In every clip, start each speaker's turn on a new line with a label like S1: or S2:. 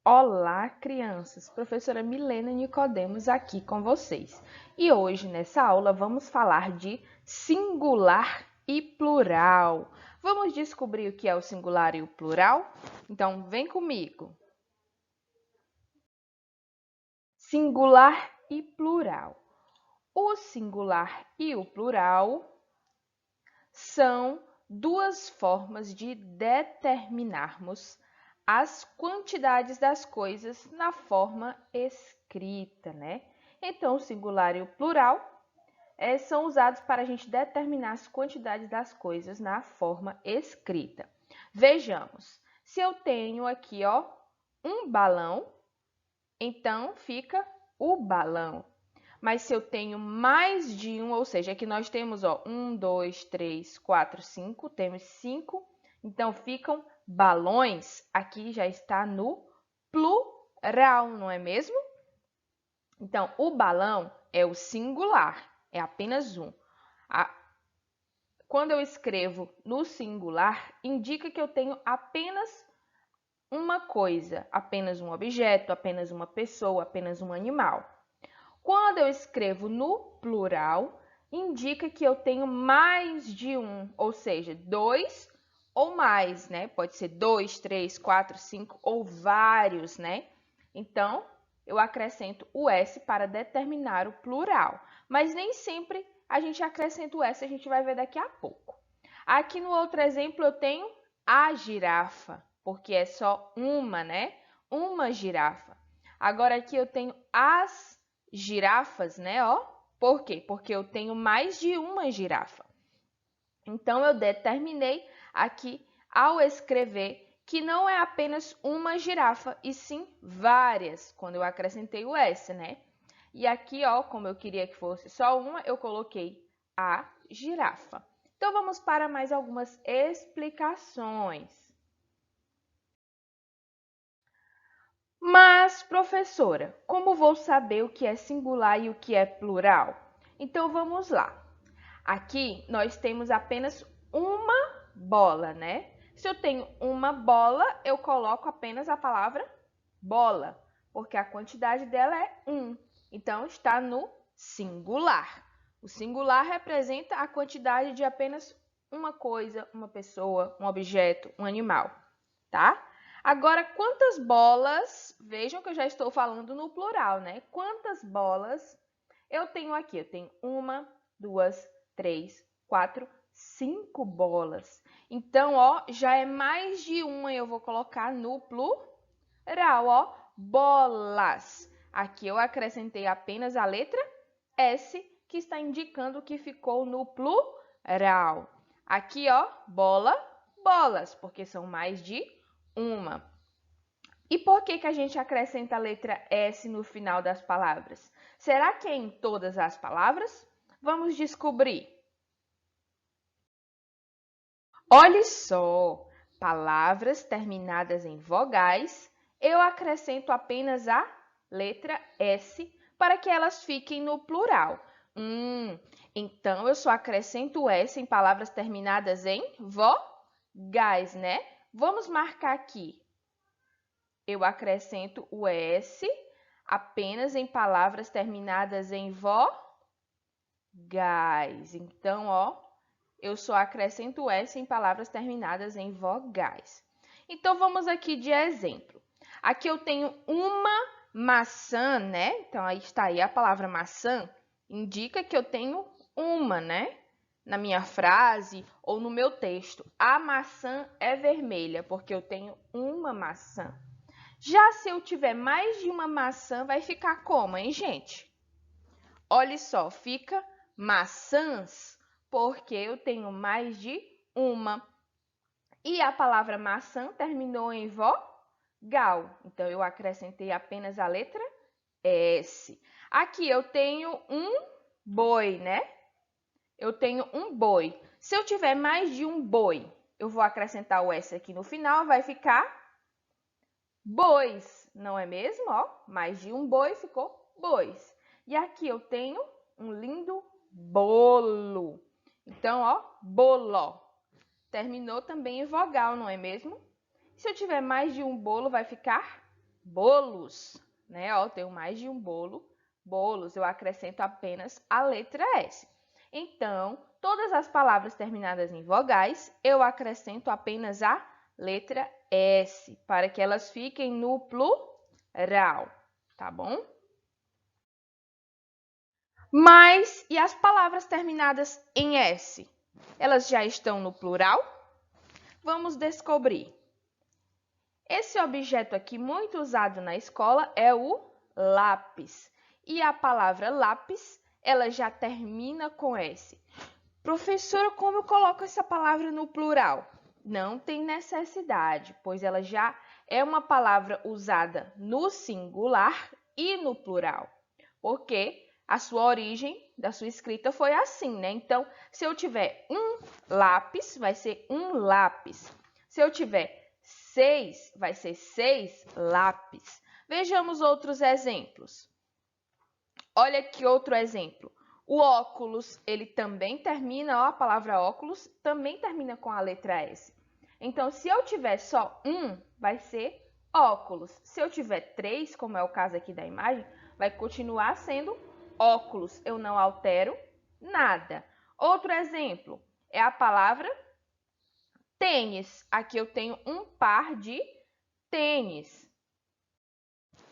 S1: Olá, crianças! Professora Milena Nicodemos aqui com vocês. E hoje, nessa aula, vamos falar de singular e plural. Vamos descobrir o que é o singular e o plural? Então, vem comigo. Singular e plural. O singular e o plural são duas formas de determinarmos as quantidades das coisas na forma escrita, né? Então, o singular e o plural são usados para a gente determinar as quantidades das coisas na forma escrita. Vejamos, se eu tenho aqui, ó, um balão, então fica o balão. Mas se eu tenho mais de um, ou seja, aqui nós temos, ó, 1, 2, 3, 4, 5, temos 5, então ficam balões. Aqui já está no plural, não é mesmo? Então, o balão é o singular, é apenas um. Quando eu escrevo no singular, indica que eu tenho apenas uma coisa, apenas um objeto, apenas uma pessoa, apenas um animal. Quando eu escrevo no plural, indica que eu tenho mais de um, ou seja, dois ou mais, né? Pode ser 2, 3, 4, 5 ou vários, né? Então, eu acrescento o S para determinar o plural. Mas nem sempre a gente acrescenta o S, a gente vai ver daqui a pouco. Aqui no outro exemplo eu tenho a girafa, porque é só uma, né? Uma girafa. Agora aqui eu tenho as girafas, né? Ó, por quê? Porque eu tenho mais de uma girafa. Então, eu determinei aqui, ao escrever, que não é apenas uma girafa, e sim várias, quando eu acrescentei o S, né? E aqui, ó, como eu queria que fosse só uma, eu coloquei a girafa. Então, vamos para mais algumas explicações. Mas, professora, como vou saber o que é singular e o que é plural? Então, vamos lá. Aqui, nós temos apenas uma bola, né? Se eu tenho uma bola, eu coloco apenas a palavra bola, porque a quantidade dela é 1. Então, está no singular. O singular representa a quantidade de apenas uma coisa, uma pessoa, um objeto, um animal, tá? Agora, quantas bolas, vejam que eu já estou falando no plural, né? Quantas bolas eu tenho aqui? Eu tenho 1, 2, 3, 4, 5 bolas. Então, ó, já é mais de uma, eu vou colocar no plural, ó, bolas. Aqui eu acrescentei apenas a letra S, que está indicando que ficou no plural. Aqui, ó, bola, bolas, porque são mais de uma. E por que a gente acrescenta a letra S no final das palavras? Será que é em todas as palavras? Vamos descobrir. Olhe só, palavras terminadas em vogais, eu acrescento apenas a letra S para que elas fiquem no plural. Então eu só acrescento S em palavras terminadas em vogais, né? Vamos marcar aqui. Eu acrescento o S apenas em palavras terminadas em vogais. Então, ó, eu só acrescento o S em palavras terminadas em vogais. Então, vamos aqui de exemplo. Aqui eu tenho uma maçã, né? Então, aí está aí a palavra maçã, indica que eu tenho uma, né? Na minha frase ou no meu texto. A maçã é vermelha, porque eu tenho uma maçã. Já se eu tiver mais de uma maçã, vai ficar como, hein, gente? Olha só, fica maçãs, porque eu tenho mais de uma. E a palavra maçã terminou em vogal, então eu acrescentei apenas a letra S. Aqui eu tenho um boi, né? Eu tenho um boi. Se eu tiver mais de um boi, eu vou acrescentar o S aqui no final, vai ficar bois, não é mesmo? Ó, mais de um boi ficou bois. E aqui eu tenho um lindo bolo. Então, ó, boló. Terminou também em vogal, não é mesmo? Se eu tiver mais de um bolo, vai ficar bolos, né? Ó, eu tenho mais de um bolo, bolos, eu acrescento apenas a letra S. Então, todas as palavras terminadas em vogais, eu acrescento apenas a letra S, para que elas fiquem no plural, tá bom? Mas, e as palavras terminadas em S? Elas já estão no plural? Vamos descobrir. Esse objeto aqui, muito usado na escola, é o lápis. E a palavra lápis, ela já termina com S. Professora, como eu coloco essa palavra no plural? Não tem necessidade, pois ela já é uma palavra usada no singular e no plural. Porque a sua origem da sua escrita foi assim, né? Então, se eu tiver um lápis, vai ser um lápis. Se eu tiver 6, vai ser 6 lápis. Vejamos outros exemplos. Olha aqui outro exemplo. O óculos, ele também termina, ó, a palavra óculos também termina com a letra S. Então, se eu tiver só um, vai ser óculos. Se eu tiver 3, como é o caso aqui da imagem, vai continuar sendo óculos. Eu não altero nada. Outro exemplo é a palavra tênis. Aqui eu tenho um par de tênis.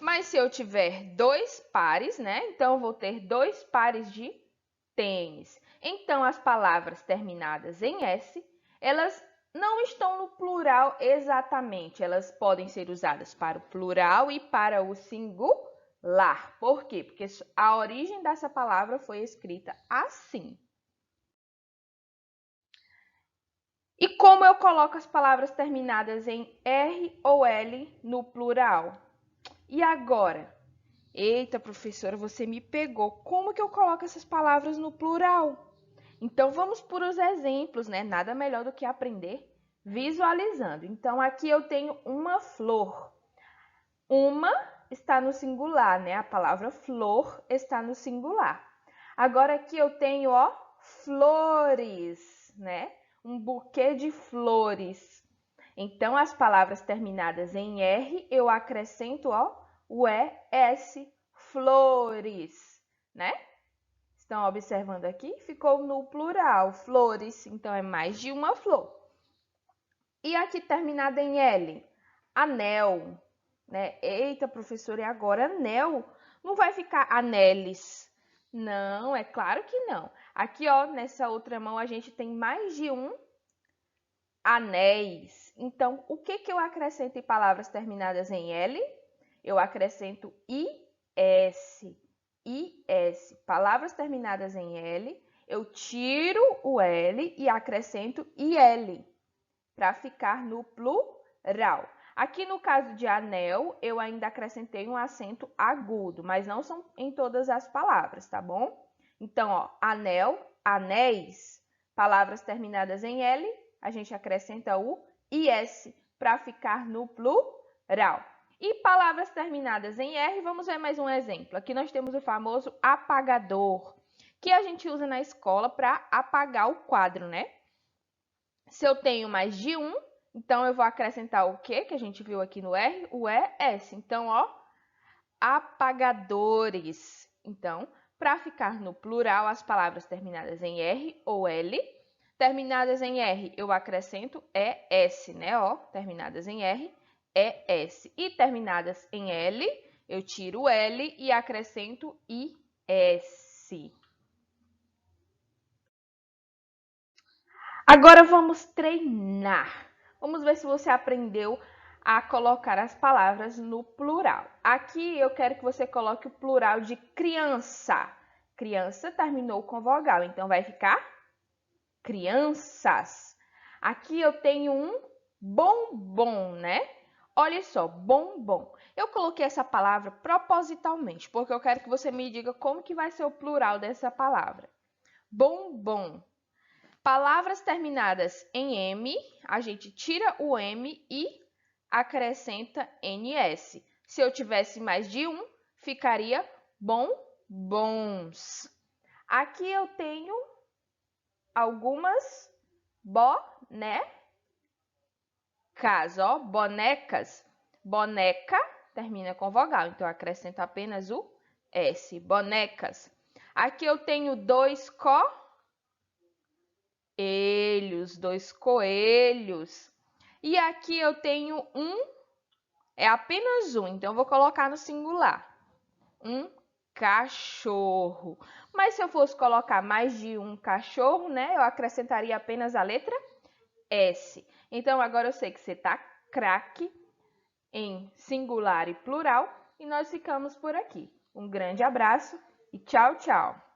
S1: Mas se eu tiver 2 pares, né? Então, eu vou ter 2 pares de tênis. Então, as palavras terminadas em S, elas não estão no plural exatamente. Elas podem ser usadas para o plural e para o singular. Por quê? Porque a origem dessa palavra foi escrita assim. E como eu coloco as palavras terminadas em R ou L no plural? E agora? Eita, professora, você me pegou. Como que eu coloco essas palavras no plural? Então, vamos por os exemplos, né? Nada melhor do que aprender visualizando. Então, aqui eu tenho uma flor. Uma está no singular, né? A palavra flor está no singular. Agora, aqui eu tenho, ó, flores, né? Um buquê de flores. Então, as palavras terminadas em R, eu acrescento, ó, o ES, flores, né? Estão observando aqui? Ficou no plural, flores, então é mais de uma flor. E aqui terminada em L, anel, né? Eita, professora, e agora anel? Não vai ficar aneles? Não, é claro que não. Aqui, ó, nessa outra mão a gente tem mais de um anéis. Então, o que eu acrescento em palavras terminadas em L? Eu acrescento IS. IS. Palavras terminadas em L, eu tiro o L e acrescento IL, para ficar no plural. Aqui no caso de anel, eu ainda acrescentei um acento agudo, mas não são em todas as palavras, tá bom? Então, ó, anel, anéis, palavras terminadas em L, a gente acrescenta o IS para ficar no plural. E palavras terminadas em R, vamos ver mais um exemplo. Aqui nós temos o famoso apagador, que a gente usa na escola para apagar o quadro, né? Se eu tenho mais de um, então eu vou acrescentar o quê? Que a gente viu aqui no R, o ES. Então, ó, apagadores. Então, para ficar no plural, as palavras terminadas em R ou L, terminadas em R, eu acrescento ES, né? Ó, terminadas em R, ES. E terminadas em L, eu tiro o L e acrescento IS. Agora vamos treinar. Vamos ver se você aprendeu a colocar as palavras no plural. Aqui eu quero que você coloque o plural de criança. Criança terminou com vogal, então vai ficar crianças. Aqui eu tenho um bombom, né? Olha só, bombom. Eu coloquei essa palavra propositalmente, porque eu quero que você me diga como que vai ser o plural dessa palavra. Bombom. Palavras terminadas em M, a gente tira o M e acrescenta NS. Se eu tivesse mais de um, ficaria bombons. Aqui eu tenho algumas bonecas, ó, bonecas. Boneca, termina com vogal, então eu acrescento apenas o S. Bonecas. Aqui eu tenho 2 coelhos. E aqui eu tenho é apenas um, então eu vou colocar no singular. Um cachorro. Mas se eu fosse colocar mais de um cachorro, né, eu acrescentaria apenas a letra S. Então agora eu sei que você tá craque em singular e plural e nós ficamos por aqui. Um grande abraço e tchau, tchau!